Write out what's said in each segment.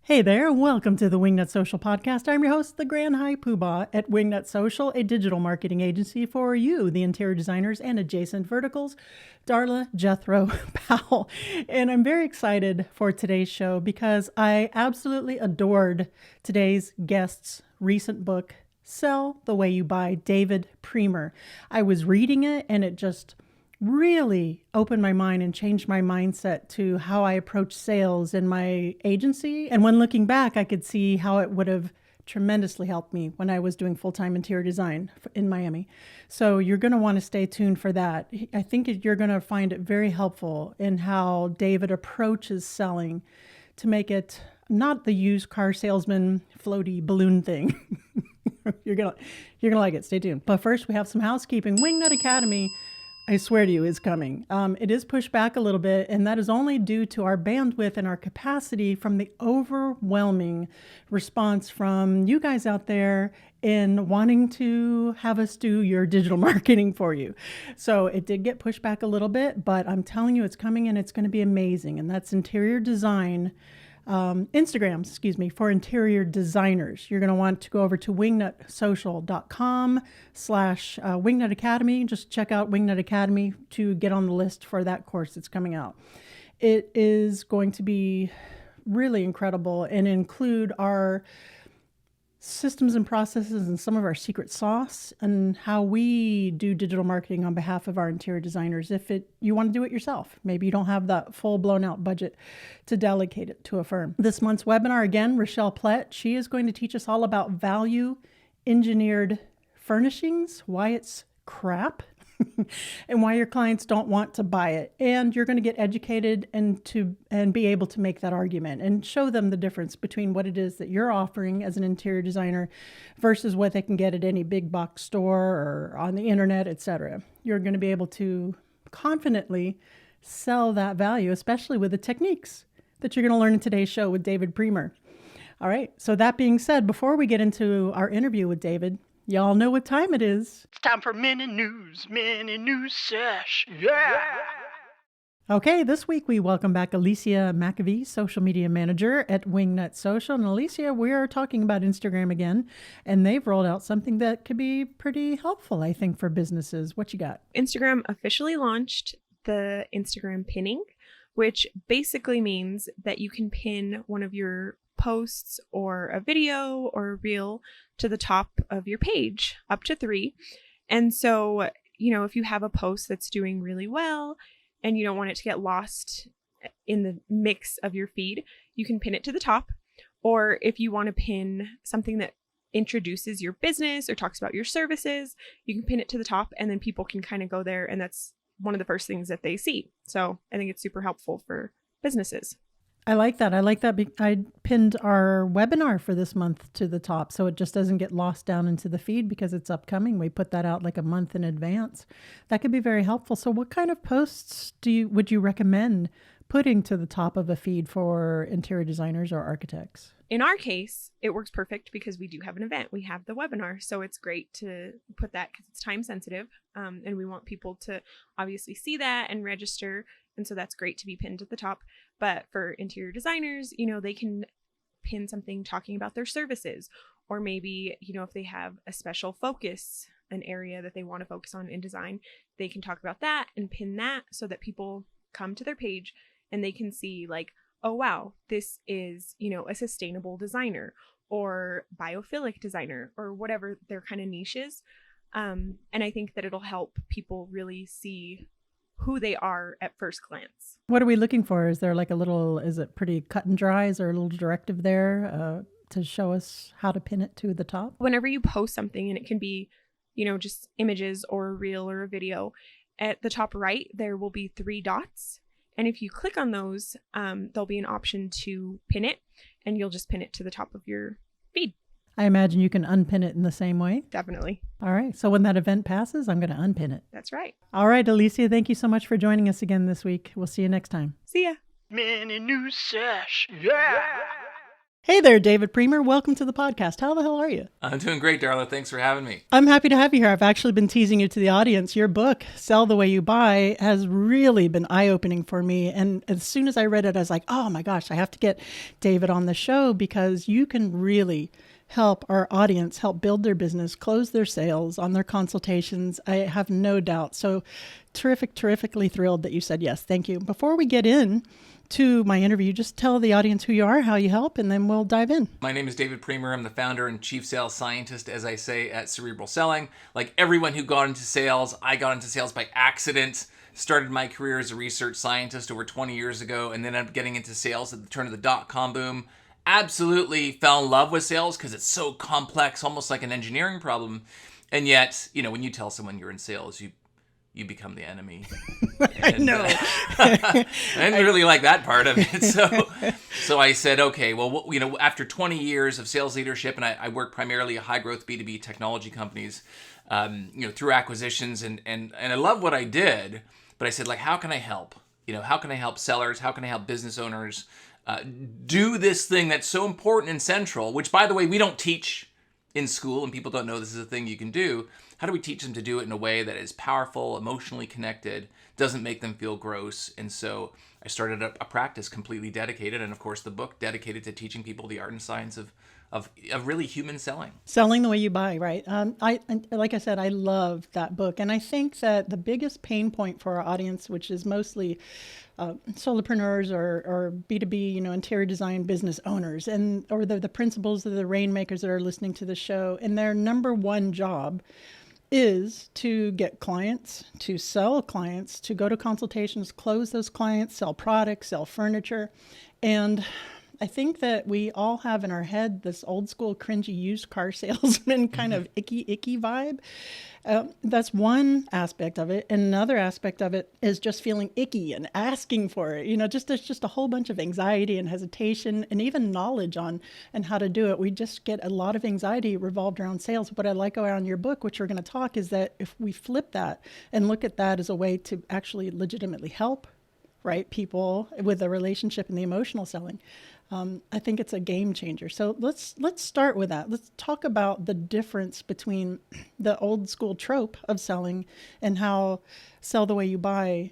Hey there, welcome to the Wingnut Social podcast. I'm your host, the Grand High Poobah at Wingnut Social, a digital marketing agency for you, the interior designers and adjacent verticals, Darla Jethro Powell. And I'm very excited for today's show because I absolutely adored today's guest's recent book, Sell the Way You Buy, David Priemer. I was reading it and it just really opened my mind and changed my mindset to how I approach sales in my agency. And when looking back, I could see how it would have tremendously helped me when I was doing full-time interior design in Miami. So you're going to want to stay tuned for that. I think you're going to find it very helpful in how David approaches selling to make it not the used car salesman floaty balloon thing. You're gonna like it. Stay tuned. But first, we have some housekeeping. Wingnut Academy, I swear to you, is coming. It is pushed back a little bit, and that is only due to our bandwidth and our capacity from the overwhelming response from you guys out there in wanting to have us do your digital marketing for you. So it did get pushed back a little bit, but I'm telling you, it's coming and it's going to be amazing. And that's interior design. Instagram, for interior designers. You're going to want to go over to wingnutsocial.com/Wingnut Academy. Just check out Wingnut Academy to get on the list for that course that's coming out. It is going to be really incredible and include our systems and processes and some of our secret sauce and how we do digital marketing on behalf of our interior designers. If you want to do it yourself, maybe you don't have that full blown out budget to delegate it to a firm. This month's webinar, again, Rochelle Plett, she is going to teach us all about value engineered furnishings, why it's crap, and why your clients don't want to buy it. And you're going to get educated and be able to make that argument and show them the difference between what it is that you're offering as an interior designer versus what they can get at any big box store or on the internet, etc. You're going to be able to confidently sell that value, especially with the techniques that you're going to learn in today's show with David Priemer. All right. So that being said, before we get into our interview with David, y'all know what time it is. It's time for mini news sesh. Yeah. Okay, this week we welcome back Alicia McAvee, social media manager at Wingnut Social. And Alicia, we are talking about Instagram again, and they've rolled out something that could be pretty helpful, I think, for businesses. What you got? Instagram officially launched the Instagram pinning, which basically means that you can pin one of your posts or a video or a reel to the top of your page, up to 3. And so, if you have a post that's doing really well and you don't want it to get lost in the mix of your feed, you can pin it to the top. Or if you want to pin something that introduces your business or talks about your services, you can pin it to the top and then people can kind of go there and that's one of the first things that they see. So I think it's super helpful for businesses. I like that. I pinned our webinar for this month to the top so it just doesn't get lost down into the feed because it's upcoming. We put that out like a month in advance. That could be very helpful. So what kind of posts would you recommend putting to the top of a feed for interior designers or architects? In our case, it works perfect because we do have an event. We have the webinar. So it's great to put that because it's time sensitive. And we want people to obviously see that and register. And so that's great to be pinned at the top. But for interior designers, they can pin something talking about their services. Or maybe, if they have a special focus, an area that they want to focus on in design, they can talk about that and pin that so that people come to their page and they can see like, oh, wow, this is, a sustainable designer or biophilic designer or whatever their kind of niche is. And I think that it'll help people really see who they are at first glance. What are we looking for? Is there like is it pretty cut and dry? Is there a little directive there to show us how to pin it to the top? Whenever you post something, and it can be, just images or a reel or a video, at the top right, there will be 3 dots. And if you click on those, there'll be an option to pin it, and you'll just pin it to the top of your feed. I imagine you can unpin it in the same way. Definitely. All right. So when that event passes, I'm going to unpin it. That's right. All right, Alicia, thank you so much for joining us again this week. We'll see you next time. See ya. Mini news sesh. Yeah. Hey there, David Priemer. Welcome to the podcast. How the hell are you? I'm doing great, Darla. Thanks for having me. I'm happy to have you here. I've actually been teasing you to the audience. Your book, Sell the Way You Buy, has really been eye-opening for me. And as soon as I read it, I was like, oh my gosh, I have to get David on the show because you can really help our audience help build their business, close their sales on their consultations. I have no doubt. So terrifically thrilled that you said yes. Thank you. Before we get in to my interview, just tell the audience who you are, how you help, and then we'll dive in. My name is David Priemer. I'm the founder and chief sales scientist, as I say, at Cerebral Selling. Like everyone who got into sales, I got into sales by accident. Started my career as a research scientist over 20 years ago, and then ended up getting into sales at the turn of the dot-com boom. Absolutely fell in love with sales because it's so complex, almost like an engineering problem. And yet, when you tell someone you're in sales, you become the enemy. I know. I didn't really like that part of it. So I said, okay, well, after 20 years of sales leadership, and I work primarily at high growth B2B technology companies, through acquisitions, and I love what I did, but I said, like, how can I help? How can I help sellers? How can I help business owners do this thing that's so important and central, which, by the way, we don't teach in school, and people don't know this is a thing you can do. How do we teach them to do it in a way that is powerful, emotionally connected, doesn't make them feel gross? And so I started a practice completely dedicated, and of course the book dedicated to teaching people the art and science of really human selling. Selling the way you buy, right? Like I said, I love that book. And I think that the biggest pain point for our audience, which is mostly solopreneurs or B2B, interior design business owners, or the principals of the rainmakers that are listening to the show, and their number one job is to get clients, to sell clients, to go to consultations, close those clients, sell products, sell furniture. And I think that we all have in our head this old school cringy used car salesman kind of icky vibe. That's one aspect of it. Another aspect of it is just feeling icky and asking for it. There's just a whole bunch of anxiety and hesitation and even knowledge on and how to do it. We just get a lot of anxiety revolved around sales. What I like around your book, which we're going to talk, is that if we flip that and look at that as a way to actually legitimately help, right, people with a relationship and the emotional selling, I think it's a game changer. So let's start with that. Let's talk about the difference between the old school trope of selling and how Sell the Way You Buy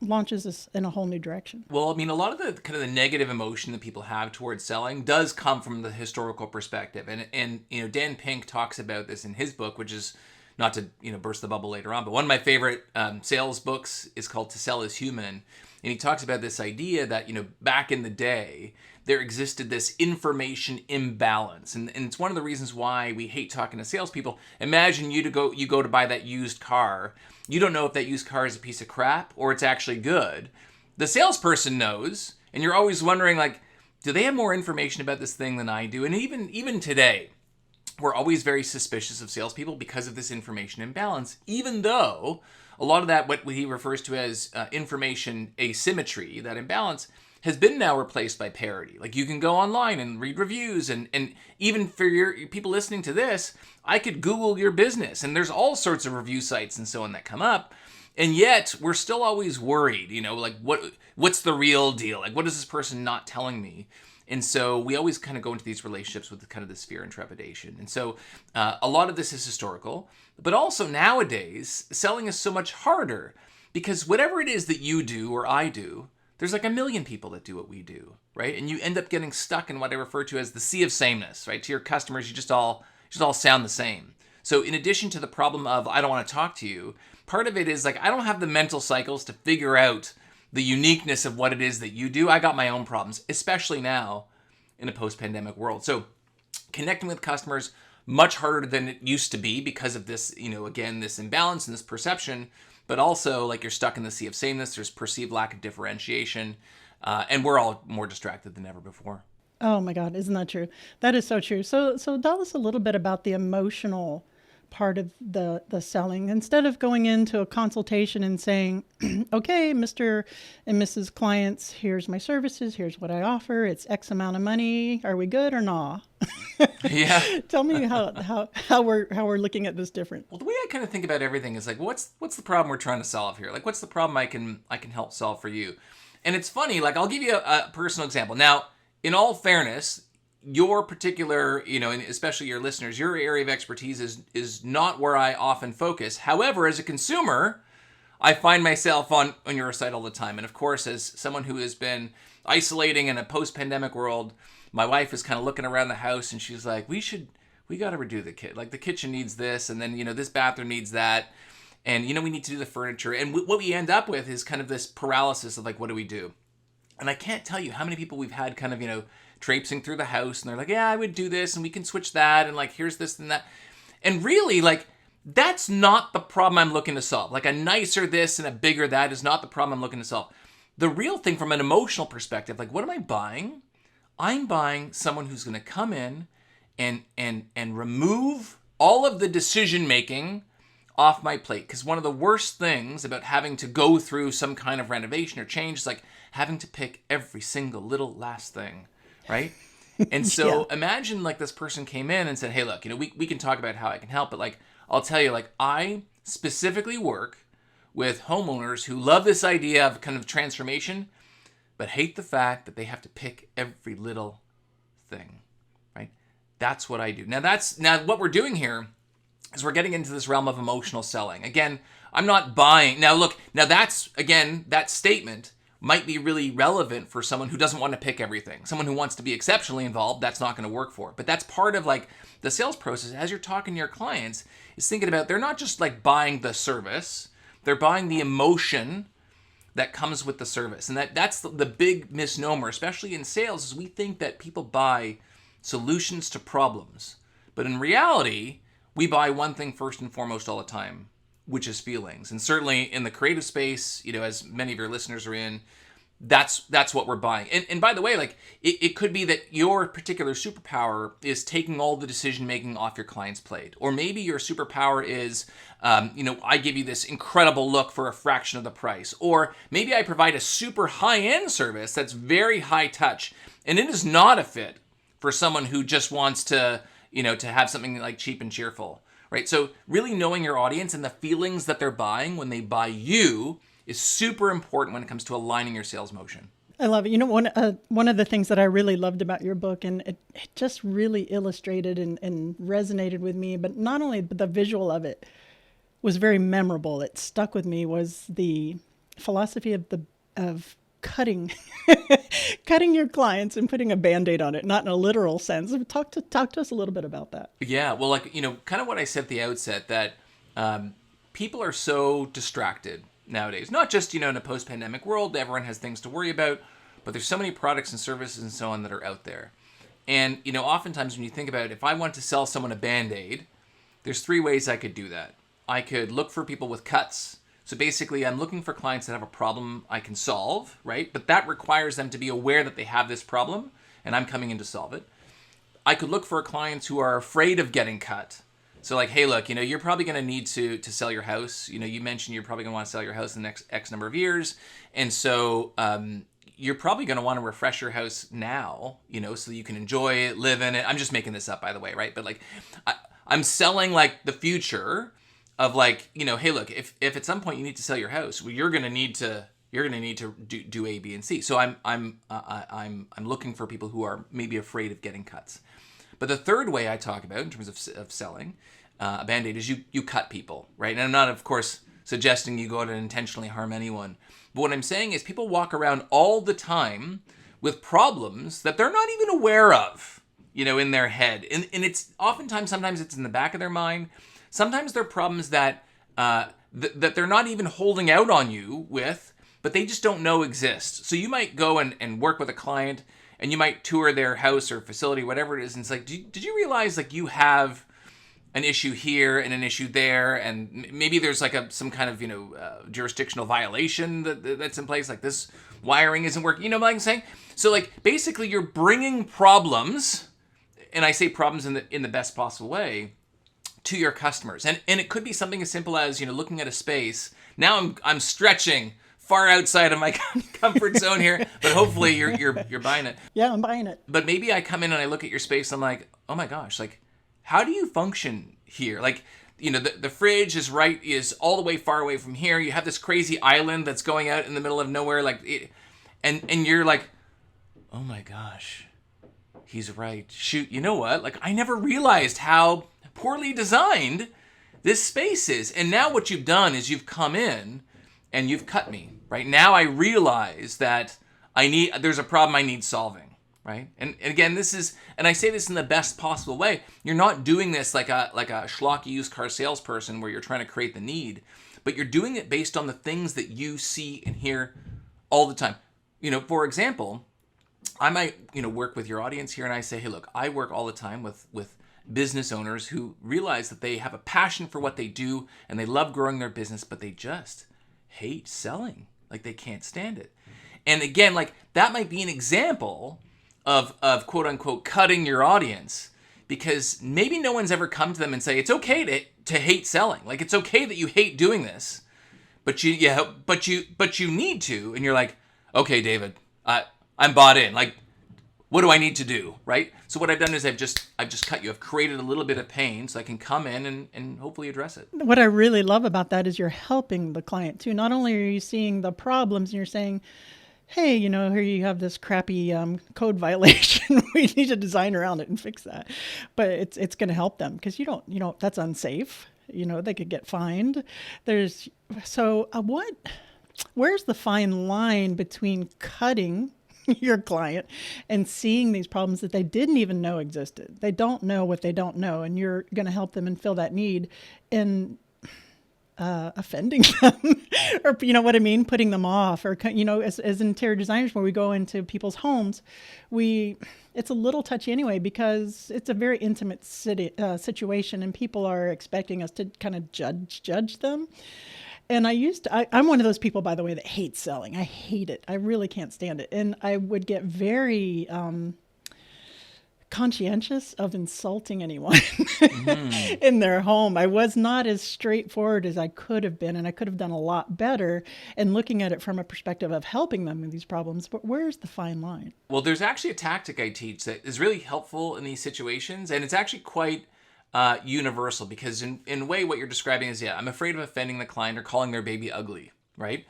launches us in a whole new direction. Well, a lot of the kind of the negative emotion that people have towards selling does come from the historical perspective. And Dan Pink talks about this in his book, which is not to burst the bubble later on, but one of my favorite sales books is called To Sell is Human. And he talks about this idea that, back in the day, there existed this information imbalance. And it's one of the reasons why we hate talking to salespeople. Imagine you go to buy that used car. You don't know if that used car is a piece of crap or it's actually good. The salesperson knows, and you're always wondering, like, do they have more information about this thing than I do? And even today, we're always very suspicious of salespeople because of this information imbalance, even though a lot of that, what he refers to as information asymmetry, that imbalance, has been now replaced by parity. Like, you can go online and read reviews, and even for your people listening to this, I could Google your business, and there's all sorts of review sites and so on that come up, and yet we're still always worried, like, what's the real deal? Like, what is this person not telling me? And so we always kind of go into these relationships with kind of this fear and trepidation. And so a lot of this is historical, but also nowadays, selling is so much harder because whatever it is that you do or I do, there's like a million people that do what we do, right? And you end up getting stuck in what I refer to as the sea of sameness, right? To your customers, you just all sound the same. So in addition to the problem of I don't want to talk to you, part of it is like I don't have the mental cycles to figure out the uniqueness of what it is that you do. I got my own problems, especially now in a post-pandemic world. So connecting with customers, much harder than it used to be because of this, again, this imbalance and this perception, but also like you're stuck in the sea of sameness. There's perceived lack of differentiation, and we're all more distracted than ever before. Oh my God, isn't that true? That is so true. So tell us a little bit about the emotional part of the selling. Instead of going into a consultation and saying, okay, Mr. and Mrs. Clients, here's my services, here's what I offer, it's X amount of money, are we good or nah? Yeah. Tell me how we're looking at this different. Well, the way I kind of think about everything is like, what's the problem we're trying to solve here? Like, what's the problem I can help solve for you? And it's funny, like I'll give you a personal example. Now, in all fairness, your particular, and especially your listeners, your area of expertise is not where I often focus. However, as a consumer, I find myself on your site all the time. And of course, as someone who has been isolating in a post-pandemic world, my wife is kind of looking around the house and she's like, we got to redo the kit. Like the kitchen needs this, and then, this bathroom needs that. And, we need to do the furniture. And what we end up with is kind of this paralysis of like, what do we do? And I can't tell you how many people we've had kind of, traipsing through the house, and they're like, yeah, I would do this, and we can switch that, and like, here's this and that. And really, like, that's not the problem I'm looking to solve. Like a nicer this and a bigger that is not the problem I'm looking to solve. The real thing from an emotional perspective, like, what am I buying? I'm buying someone who's going to come in and remove all of the decision making off my plate. Because one of the worst things about having to go through some kind of renovation or change is like having to pick every single little last thing, right? And so imagine like this person came in and said, hey, look, we can talk about how I can help, but like, I'll tell you, like, I specifically work with homeowners who love this idea of kind of transformation, but hate the fact that they have to pick every little thing, right? That's what I do. Now what we're doing here is we're getting into this realm of emotional selling. Again, I'm not buying. Now that's, again, that statement might be really relevant for someone who doesn't want to pick everything. Someone who wants to be exceptionally involved, that's not going to work for. But that's part of like the sales process as you're talking to your clients, is thinking about, they're not just like buying the service, they're buying the emotion that comes with the service. And that's the big misnomer, especially in sales, is we think that people buy solutions to problems. But in reality, we buy one thing first and foremost all the time, which is feelings. And certainly in the creative space, as many of your listeners are in, that's what we're buying. And by the way, like it could be that your particular superpower is taking all the decision making off your client's plate. Or maybe your superpower is, I give you this incredible look for a fraction of the price. Or maybe I provide a super high-end service that's very high touch, and it is not a fit for someone who just wants to, to have something like cheap and cheerful. Right? So really knowing your audience and the feelings that they're buying when they buy you is super important when it comes to aligning your sales motion. I love it. One of the things that I really loved about your book, and it just really illustrated and resonated with me, but not only, but the visual of it was very memorable. It stuck with me, was the philosophy of cutting your clients and putting a Band-Aid on it, not in a literal sense. Talk to us a little bit about that. Yeah, well, like, kind of what I said at the outset, that people are so distracted nowadays. Not just, in a post-pandemic world, everyone has things to worry about, but there's so many products and services and so on that are out there. And, oftentimes when you think about it, if I want to sell someone a Band-Aid, there's 3 ways I could do that. I could look for people with cuts. So basically, I'm looking for clients that have a problem I can solve, right? But that requires them to be aware that they have this problem, and I'm coming in to solve it. I could look for clients who are afraid of getting cut. So like, hey, look, you're probably going to need to sell your house. You mentioned you're probably going to want to sell your house in the next X number of years. And so you're probably going to want to refresh your house now, so that you can enjoy it, live in it. I'm just making this up, by the way, right? But like, I'm selling like the future of like, hey, look, if at some point you need to sell your house, well, you're going to need to do A, B, and C. So I'm looking for people who are maybe afraid of getting cuts. But the third way I talk about in terms of selling a Band-Aid is you cut people, right? And I'm not, of course, suggesting you go out and intentionally harm anyone. But what I'm saying is people walk around all the time with problems that they're not even aware of, in their head. And it's oftentimes, sometimes it's in the back of their mind. Sometimes they're problems that that they're not even holding out on you with, but they just don't know exist. So you might go and work with a client, and you might tour their house or facility, whatever it is, and it's like, did you realize like you have an issue here and an issue there, and maybe there's like some kind of jurisdictional violation that's in place, like this wiring isn't working. You know what I'm saying? So like basically you're bringing problems, and I say problems in the best possible way, to your customers. And it could be something as simple as, looking at a space. Now I'm stretching far outside of my comfort zone here, but hopefully you're buying it. Yeah, I'm buying it. But maybe I come in and I look at your space, and I'm like, oh my gosh, like, how do you function here? Like, the fridge is all the way far away from here. You have this crazy island that's going out in the middle of nowhere, like, and you're like, oh my gosh, he's right. Shoot, you know what? Like, I never realized how poorly designed this space is. And now what you've done is you've come in and you've cut me, right? Now I realize that there's a problem I need solving, right? And again, and I say this in the best possible way. You're not doing this like a schlocky used car salesperson where you're trying to create the need, but you're doing it based on the things that you see and hear all the time. For example, I might, work with your audience here and I say, hey, look, I work all the time with business owners who realize that they have a passion for what they do and they love growing their business, but they just hate selling. Like, they can't stand it. And again, like, that might be an example of quote unquote cutting your audience, because maybe no one's ever come to them and say, it's okay to hate selling. Like, it's okay that you hate doing this, but you need to. And you're like, okay, David, I'm bought in. Like, what do I need to do, right? So what I've done is I've just cut you. I've created a little bit of pain so I can come in and hopefully address it. What I really love about that is you're helping the client too. Not only are you seeing the problems and you're saying, hey, here you have this crappy code violation. We need to design around it and fix that. But it's going to help them because that's unsafe. They could get fined. Where's the fine line between cutting your client and seeing these problems that they didn't even know existed? They don't know what they don't know, and you're going to help them and fill that need in offending them or, what I mean, putting them off, or, as interior designers, when we go into people's homes, it's a little touchy anyway, because it's a very intimate situation and people are expecting us to kind of judge them. And I'm one of those people, by the way, that hates selling. I hate it. I really can't stand it. And I would get very conscientious of insulting anyone in their home. I was not as straightforward as I could have been, and I could have done a lot better in looking at it from a perspective of helping them with these problems. But where's the fine line? Well, there's actually a tactic I teach that is really helpful in these situations, and it's actually quite universal, because in a way what you're describing is, I'm afraid of offending the client or calling their baby ugly, right?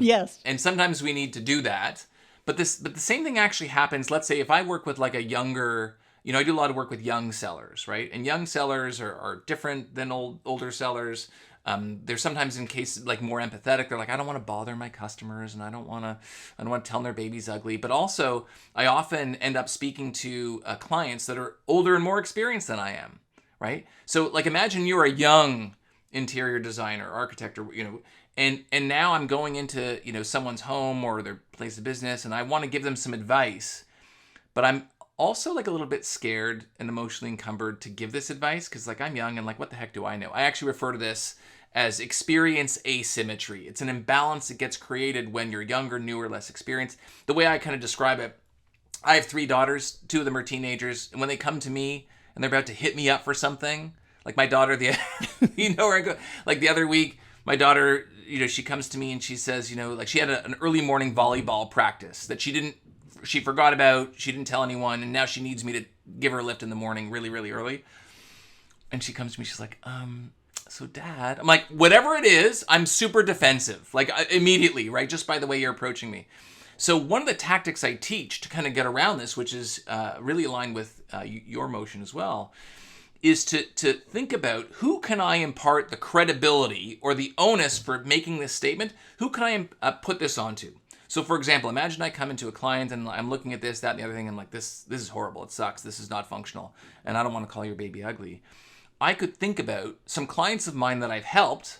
Yes. And sometimes we need to do that. But the same thing actually happens. Let's say if I work with like a younger, I do a lot of work with young sellers, right? And young sellers are different than older sellers. They're sometimes in cases like more empathetic. They're like, I don't want to bother my customers, and I don't want to tell them their baby's ugly. But also, I often end up speaking to clients that are older and more experienced than I am, right? So like, imagine you're a young interior designer, architect, or, and now I'm going into, someone's home or their place of business, and I want to give them some advice, but I'm also like a little bit scared and emotionally encumbered to give this advice, because like, I'm young and like, what the heck do I know? I actually refer to this as experience asymmetry. It's an imbalance that gets created when you're younger, newer, less experienced. The way I kind of describe it, I have 3 daughters, 2 of them are teenagers, and when they come to me and they're about to hit me up for something, like my daughter, where I go, like the other week, my daughter, she comes to me and she says, like she had an early morning volleyball practice that she forgot about, she didn't tell anyone, and now she needs me to give her a lift in the morning really, really early. And she comes to me, she's like, so Dad, I'm like, whatever it is, I'm super defensive, like immediately, right? Just by the way you're approaching me. So one of the tactics I teach to kind of get around this, which is really aligned with your motion as well, is to think about, who can I impart the credibility or the onus for making this statement? Who can I put this onto? So for example, imagine I come into a client and I'm looking at this, that, and the other thing, and like, this is horrible, it sucks, this is not functional, and I don't want to call your baby ugly. I could think about some clients of mine that I've helped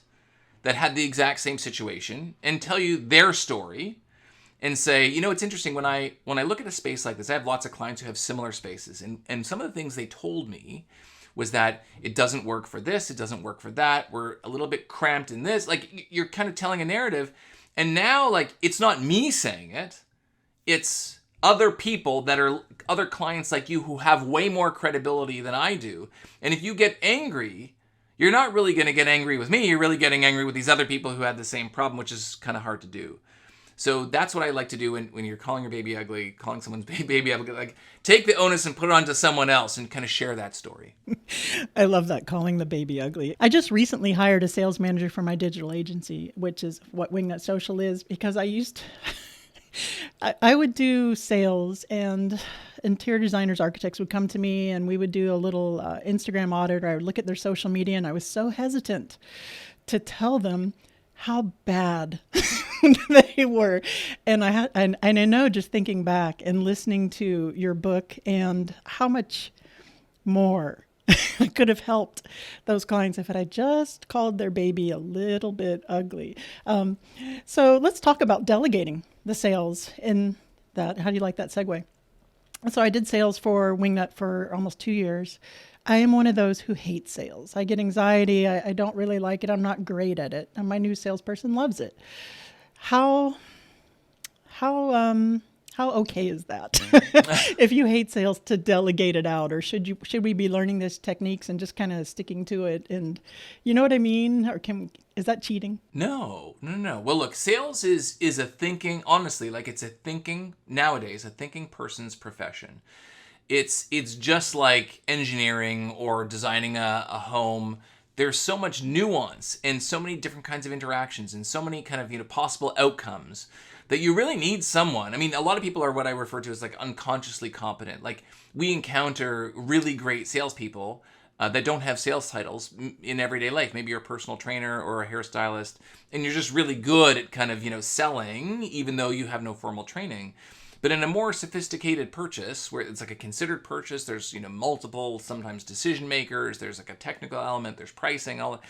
that had the exact same situation and tell you their story and say, it's interesting, when I look at a space like this, I have lots of clients who have similar spaces, and some of the things they told me was that it doesn't work for this, it doesn't work for that, we're a little bit cramped in this. Like, you're kind of telling a narrative, and now, like, it's not me saying it, it's other people that are other clients like you who have way more credibility than I do. And if you get angry, you're not really going to get angry with me, you're really getting angry with these other people who had the same problem, which is kind of hard to do. So that's what I like to do when you're calling your baby ugly, calling someone's baby ugly, like, take the onus and put it onto someone else and kind of share that story. I love that, calling the baby ugly. I just recently hired a sales manager for my digital agency, which is what Wingnut Social is, because I would do sales, and interior designers, architects would come to me and we would do a little Instagram audit, or I would look at their social media, and I was so hesitant to tell them how bad they were. And I know, just thinking back and listening to your book and how much more I could have helped those clients if I had just called their baby a little bit ugly. So let's talk about delegating the sales in that. How do you like that segue? So I did sales for Wingnut for almost 2 years. I am one of those who hates sales. I get anxiety. I don't really like it. I'm not great at it. And my new salesperson loves it. How okay is that? If you hate sales, to delegate it out, or should we be learning these techniques and just kind of sticking to it? And you know what I mean? Or is that cheating? No. Well, look, sales is a thinking, honestly, like it's a thinking person's profession. It's just like engineering or designing a home. There's so much nuance and so many different kinds of interactions and so many kind of, possible outcomes that you really need someone. I mean, a lot of people are what I refer to as like unconsciously competent. Like, we encounter really great salespeople that don't have sales titles in everyday life. Maybe you're a personal trainer or a hairstylist, and you're just really good at kind of, selling, even though you have no formal training. But in a more sophisticated purchase, where it's like a considered purchase, there's, multiple, sometimes decision makers, there's like a technical element, there's pricing, all that,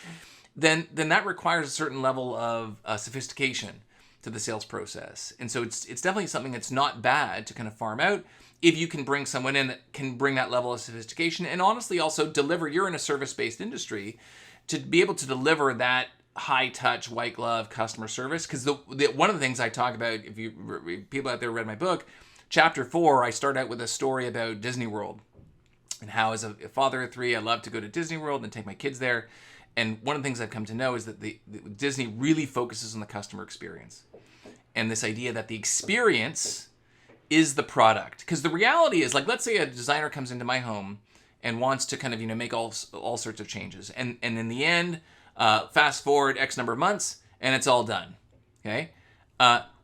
then that requires a certain level of sophistication to the sales process. And so it's definitely something that's not bad to kind of farm out if you can bring someone in that can bring that level of sophistication, and honestly also deliver. You're in a service-based industry, to be able to deliver that high-touch, white-glove customer service. Because one of the things I talk about, if people out there read my book, chapter 4, I start out with a story about Disney World and how, as a father of 3, I love to go to Disney World and take my kids there. And one of the things I've come to know is that Disney really focuses on the customer experience. And this idea that the experience is the product. Because the reality is, like, let's say a designer comes into my home and wants to kind of, make all sorts of changes. And in the end, fast forward X number of months, and it's all done. Okay?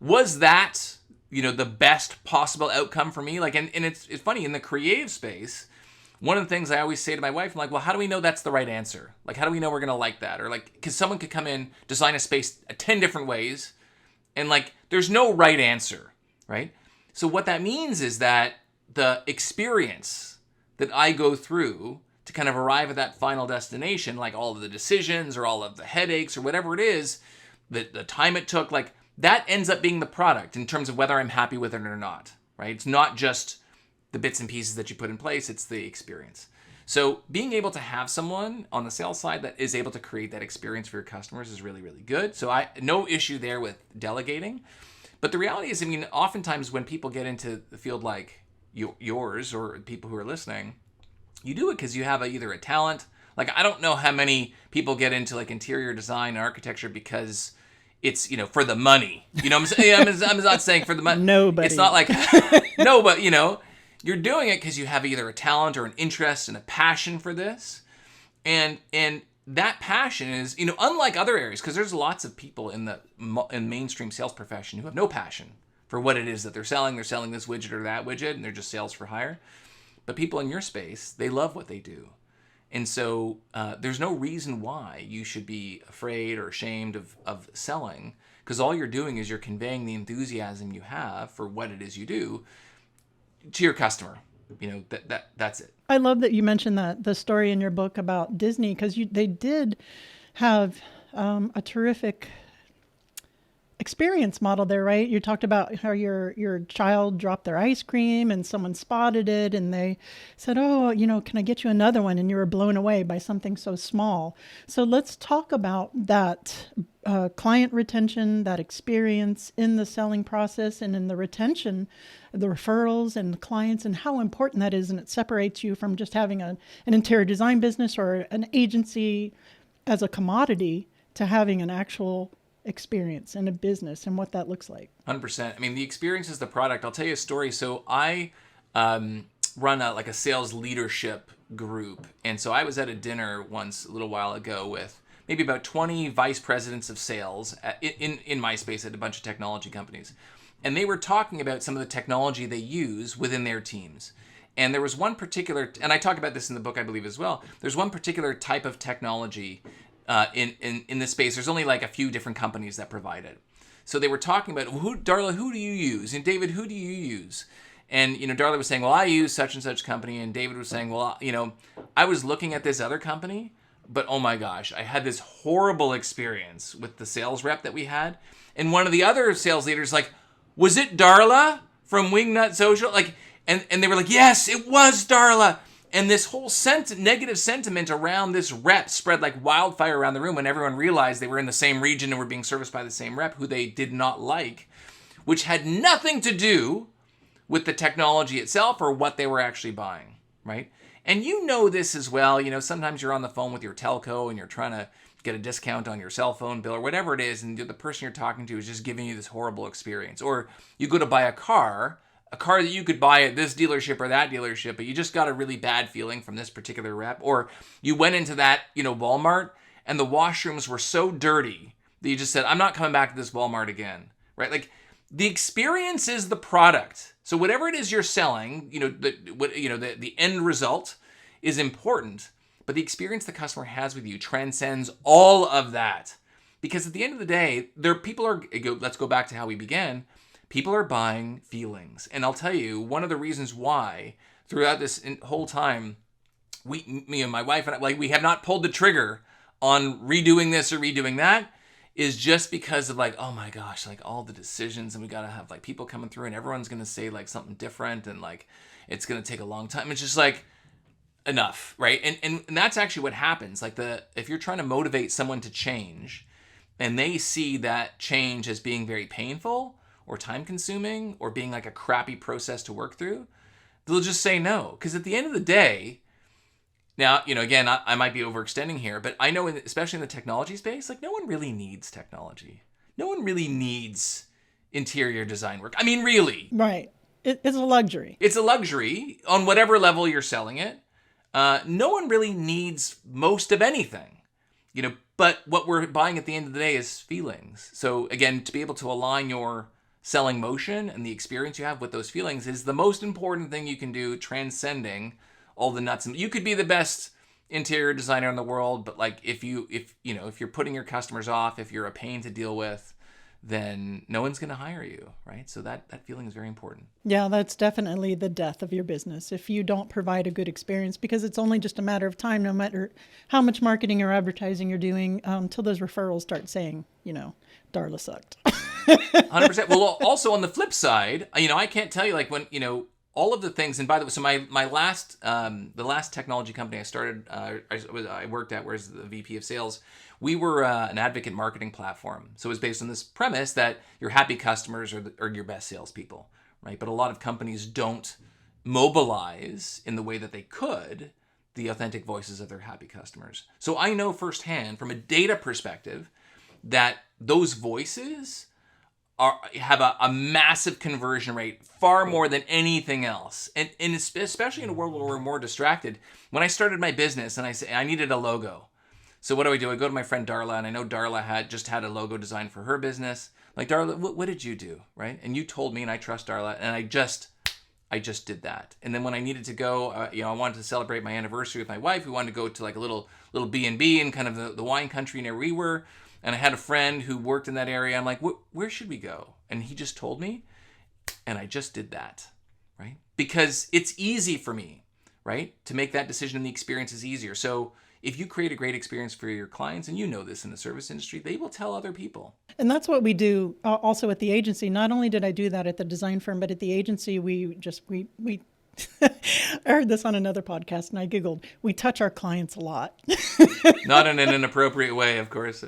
Was that, the best possible outcome for me? Like, and it's funny, in the creative space, one of the things I always say to my wife, I'm like, well, how do we know that's the right answer? Like, how do we know we're going to like that? Or like, because someone could come in, design a space 10 different ways, and like, there's no right answer, right? So what that means is that the experience that I go through to kind of arrive at that final destination, like all of the decisions or all of the headaches or whatever it is, the time it took, like, that ends up being the product in terms of whether I'm happy with it or not, right? It's not just the bits and pieces that you put in place, it's the experience. So being able to have someone on the sales side that is able to create that experience for your customers is really, really good. So no issue there with delegating. But the reality is, oftentimes when people get into the field like yours or people who are listening, you do it because you have either a talent. Like, I don't know how many people get into like interior design and architecture because it's, for the money. I'm saying, I'm not saying for the money. Nobody. It's not like, no, but you're doing it because you have either a talent or an interest and a passion for this. And that passion is, unlike other areas, because there's lots of people in mainstream sales profession who have no passion for what it is that they're selling. They're selling this widget or that widget, and they're just sales for hire. But people in your space, they love what they do. And so there's no reason why you should be afraid or ashamed of selling, because all you're doing is you're conveying the enthusiasm you have for what it is you do to your customer. That's it. I love that you mentioned the story in your book about Disney, because they did have a terrific experience model there, right? You talked about how your child dropped their ice cream and someone spotted it and they said, oh, can I get you another one? And you were blown away by something so small. So let's talk about that client retention, that experience in the selling process and in the retention, the referrals and the clients, and how important that is. And it separates you from just having an interior design business or an agency as a commodity to having an actual experience in a business and what that looks like. 100%. The experience is the product. I'll tell you a story. So I run a sales leadership group. And so I was at a dinner once a little while ago with maybe about 20 vice presidents of sales in my space at a bunch of technology companies. And they were talking about some of the technology they use within their teams. And there was one particular, and I talk about this in the book, I believe, as well. There's one particular type of technology in this space. There's only like a few different companies that provide it. So they were talking about, Darla, who do you use? And David, who do you use? And, Darla was saying, well, I use such and such company. And David was saying, well, I was looking at this other company, but oh my gosh, I had this horrible experience with the sales rep that we had. And one of the other sales leaders like, was it Darla from Wingnut Social? And they were like, yes, it was Darla. And this whole negative sentiment around this rep spread like wildfire around the room when everyone realized they were in the same region and were being serviced by the same rep who they did not like, which had nothing to do with the technology itself or what they were actually buying, right? And this as well. Sometimes you're on the phone with your telco and you're trying to get a discount on your cell phone bill or whatever it is, and the person you're talking to is just giving you this horrible experience. Or you go to buy a car that you could buy at this dealership or that dealership, but you just got a really bad feeling from this particular rep. Or you went into that, Walmart, and the washrooms were so dirty that you just said, I'm not coming back to this Walmart again, right? Like, the experience is the product. So whatever it is you're selling, the end result is important, but the experience the customer has with you transcends all of that. Because at the end of the day, let's go back to how we began. People are buying feelings. And I'll tell you, one of the reasons why throughout this whole time, me and my wife and I, we have not pulled the trigger on redoing this or redoing that, is just because of oh my gosh, all the decisions, and we got to have people coming through and everyone's going to say something different, and it's going to take a long time. It's just enough, right? And that's actually what happens. If you're trying to motivate someone to change and they see that change as being very painful or time consuming or being a crappy process to work through, they'll just say no. Because at the end of the day, now, again, I might be overextending here, but I know, especially in the technology space, no one really needs technology. No one really needs interior design work. I mean, really. Right. It's a luxury. It's a luxury on whatever level you're selling it. No one really needs most of anything, but what we're buying at the end of the day is feelings. So again, to be able to align your selling motion and the experience you have with those feelings is the most important thing you can do, transcending all the nuts. And you could be the best interior designer in the world, but if you're putting your customers off, if you're a pain to deal with, then no one's going to hire you, right? So that feeling is very important. Yeah, that's definitely the death of your business if you don't provide a good experience, because it's only just a matter of time, no matter how much marketing or advertising you're doing, until those referrals start saying, Darla sucked. 100%. Well, also on the flip side, I can't tell you when, all of the things, and by the way, so my last, the last technology company I started, I worked at, whereas the VP of sales, we were an advocate marketing platform. So it was based on this premise that your happy customers are your best salespeople, right? But a lot of companies don't mobilize in the way that they could the authentic voices of their happy customers. So I know firsthand from a data perspective that those voices have a massive conversion rate, far more than anything else. And especially in a world where we're more distracted. When I started my business and I needed a logo. So what do? I go to my friend Darla, and I know Darla had a logo design for her business. Darla, what did you do, right? And you told me, and I trust Darla, and I just did that. And then when I needed to go, I wanted to celebrate my anniversary with my wife. We wanted to go to a little B&B in kind of the wine country near where we were. And I had a friend who worked in that area. I'm like, where should we go? And he just told me, and I just did that, right? Because it's easy for me, right, to make that decision, and the experience is easier. So if you create a great experience for your clients, and this in the service industry, they will tell other people. And that's what we do also at the agency. Not only did I do that at the design firm, but at the agency, we I heard this on another podcast and I giggled. We touch our clients a lot. Not in an inappropriate way, of course.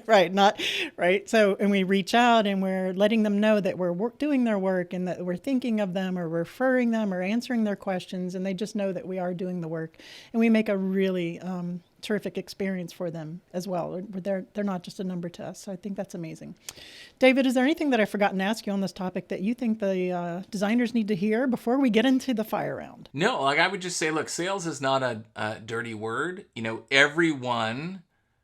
Right. So, and we reach out and we're letting them know that we're doing their work and that we're thinking of them or referring them or answering their questions. And they just know that we are doing the work, and we make a really terrific experience for them as well. They're not just a number to us. So I think that's amazing. David, is there anything that I've forgotten to ask you on this topic that you think the designers need to hear before we get into the fire round? No, I would just say, look, sales is not a dirty word. Everyone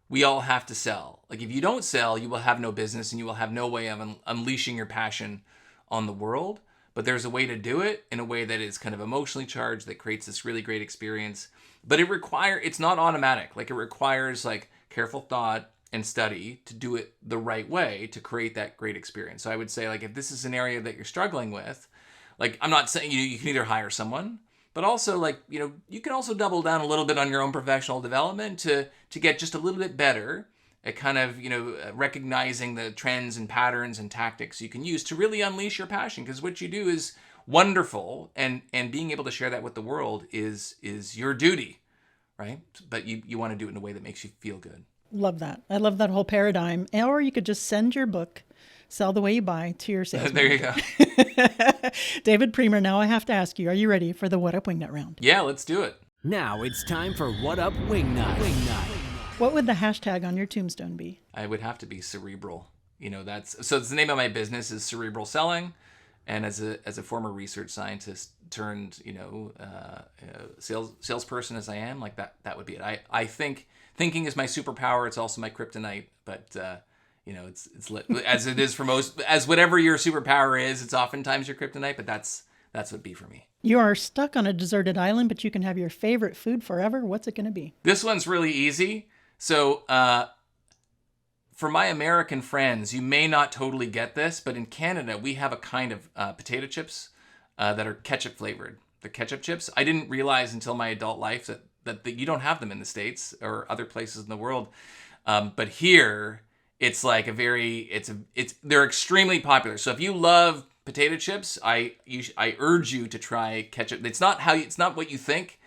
we all have to sell. Like if you don't sell, you will have no business and you will have no way of unleashing your passion on the world. But there's a way to do it in a way that is kind of emotionally charged, that creates this really great experience. But it's not automatic. Like it requires like careful thought and study to do it the right way to create that great experience. So I would say, like, if this is an area that you're struggling with, like, I'm not saying you can either hire someone, but also like, you can also double down a little bit on your own professional development to get just a little bit better at kind of, recognizing the trends and patterns and tactics you can use to really unleash your passion. Because what you do is wonderful, and being able to share that with the world is your duty, right? But you want to do it in a way that makes you feel good. Love that. I love that whole paradigm. Or you could just send your book, Sell the Way You Buy, to your sales There you go. David Priemer, now I have to ask you, are you ready for the What Up Wingnut round? Yeah, let's do it. Now it's time for What Up Wingnut. What would the hashtag on your tombstone be? I would have to be cerebral. So it's the name of my business is Cerebral Selling. And as a former research scientist turned, salesperson as I am, like that would be it. I think thinking is my superpower. It's also my kryptonite, but it's as it is for most, as whatever your superpower is, it's oftentimes your kryptonite, but that's what it'd be for me. You are stuck on a deserted island, but you can have your favorite food forever. What's it going to be? This one's really easy. So, for my American friends, you may not totally get this, but in Canada, we have a kind of potato chips that are ketchup flavored. The ketchup chips, I didn't realize until my adult life that you don't have them in the States or other places in the world. But here, it's like they're extremely popular. So if you love potato chips, I urge you to try ketchup. It's not what you think.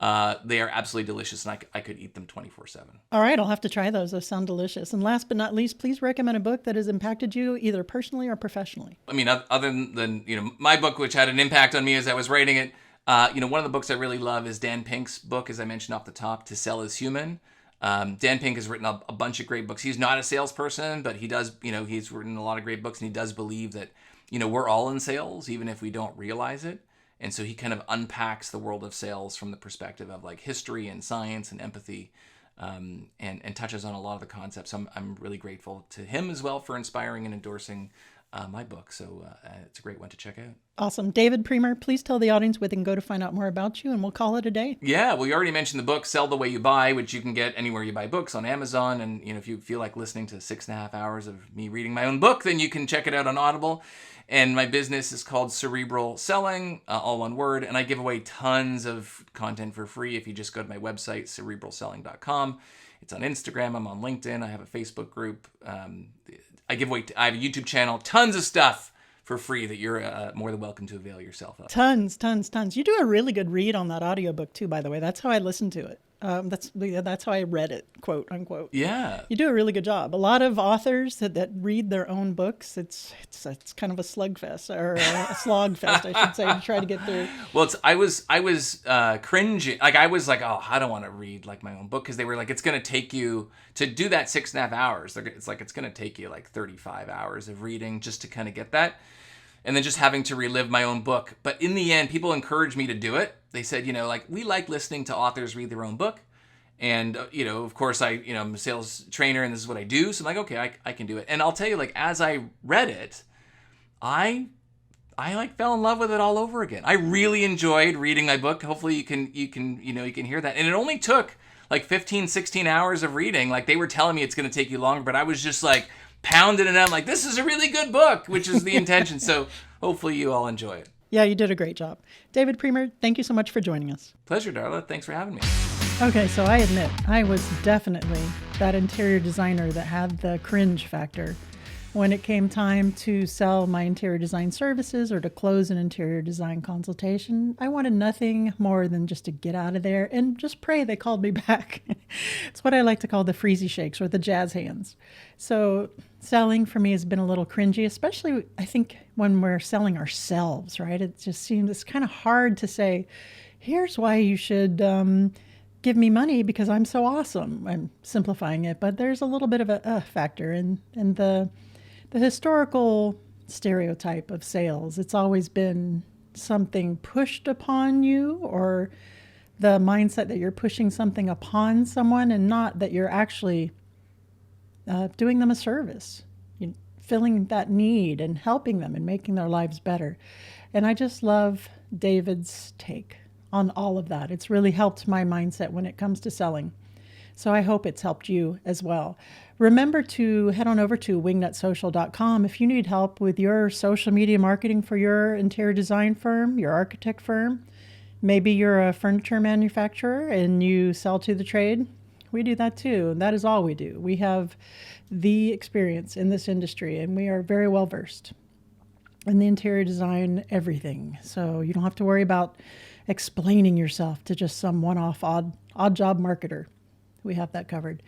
They are absolutely delicious, and I could eat them 24/7. All right, I'll have to try those. Those sound delicious. And last but not least, please recommend a book that has impacted you either personally or professionally. I mean, other than my book, which had an impact on me as I was writing it. One of the books I really love is Dan Pink's book, as I mentioned off the top, To Sell is Human. Dan Pink has written a bunch of great books. He's not a salesperson, but he does, he's written a lot of great books, and he does believe that, we're all in sales, even if we don't realize it. And so he kind of unpacks the world of sales from the perspective of like history and science and empathy, and touches on a lot of the concepts. So I'm really grateful to him as well for inspiring and endorsing my book. So it's a great one to check out. Awesome. David Priemer, please tell the audience where they can go to find out more about you, and we'll call it a day. Yeah, well, you already mentioned the book, Sell the Way You Buy, which you can get anywhere you buy books on Amazon. And, if you feel like listening to 6.5 hours of me reading my own book, then you can check it out on Audible. And my business is called Cerebral Selling, all one word. And I give away tons of content for free if you just go to my website, cerebralselling.com. It's on Instagram. I'm on LinkedIn. I have a Facebook group. I have a YouTube channel, tons of stuff for free that you're more than welcome to avail yourself of. Tons. You do a really good read on that audiobook too, by the way. That's how I listened to it. That's how I read it, quote unquote. Yeah. You do a really good job. A lot of authors that read their own books, it's kind of a slugfest, or a slogfest, I should say, to try to get through. Well, I was cringing. Like I was like, oh, I don't want to read like my own book, because they were like, it's going to take you to do that 6.5 hours. It's going to take you like 35 hours of reading just to kind of get that. And then just having to relive my own book. But in the end, people encouraged me to do it. They said, we like listening to authors read their own book. And, of course, I'm a sales trainer and this is what I do. So I'm like, okay, I can do it. And I'll tell you, like, as I read it, I like fell in love with it all over again. I really enjoyed reading my book. Hopefully you can hear that. And it only took like 15, 16 hours of reading. Like they were telling me it's going to take you longer, but I was just like, pounded it out like, this is a really good book, which is the intention. So hopefully you all enjoy it. Yeah, you did a great job. David Priemer, thank you so much for joining us. Pleasure, Darla. Thanks for having me. Okay, so I admit, I was definitely that interior designer that had the cringe factor when it came time to sell my interior design services or to close an interior design consultation. I wanted nothing more than just to get out of there and just pray they called me back. It's what I like to call the freezy shakes or the jazz hands. So selling for me has been a little cringy, especially I think when we're selling ourselves, right? It just seems it's kind of hard to say, here's why you should give me money because I'm so awesome. I'm simplifying it, but there's a little bit of a factor in the historical stereotype of sales. It's always been something pushed upon you, or the mindset that you're pushing something upon someone and not that you're actually doing them a service, filling that need and helping them and making their lives better. And I just love David's take on all of that. It's really helped my mindset when it comes to selling. So I hope it's helped you as well. Remember to head on over to wingnutsocial.com if you need help with your social media marketing for your interior design firm, your architect firm. Maybe you're a furniture manufacturer and you sell to the trade. We do that too. And that is all we do. We have the experience in this industry and we are very well versed in the interior design, everything. So you don't have to worry about explaining yourself to just some one-off odd job marketer. We have that covered.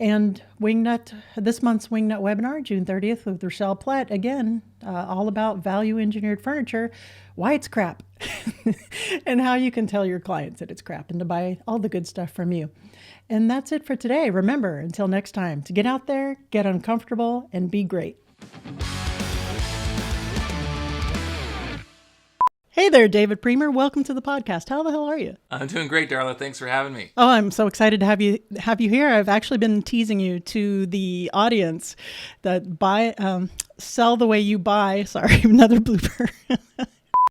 And Wingnut, this month's Wingnut webinar, June 30th with Rochelle Platt, again, all about value engineered furniture, why it's crap, and how you can tell your clients that it's crap and to buy all the good stuff from you. And that's it for today. Remember, until next time, to get out there, get uncomfortable, and be great. Hey there, David Priemer. Welcome to the podcast. How the hell are you? I'm doing great, Darla. Thanks for having me. Oh, I'm so excited to have you here. I've actually been teasing you to the audience that sell the way you buy. Sorry, another blooper.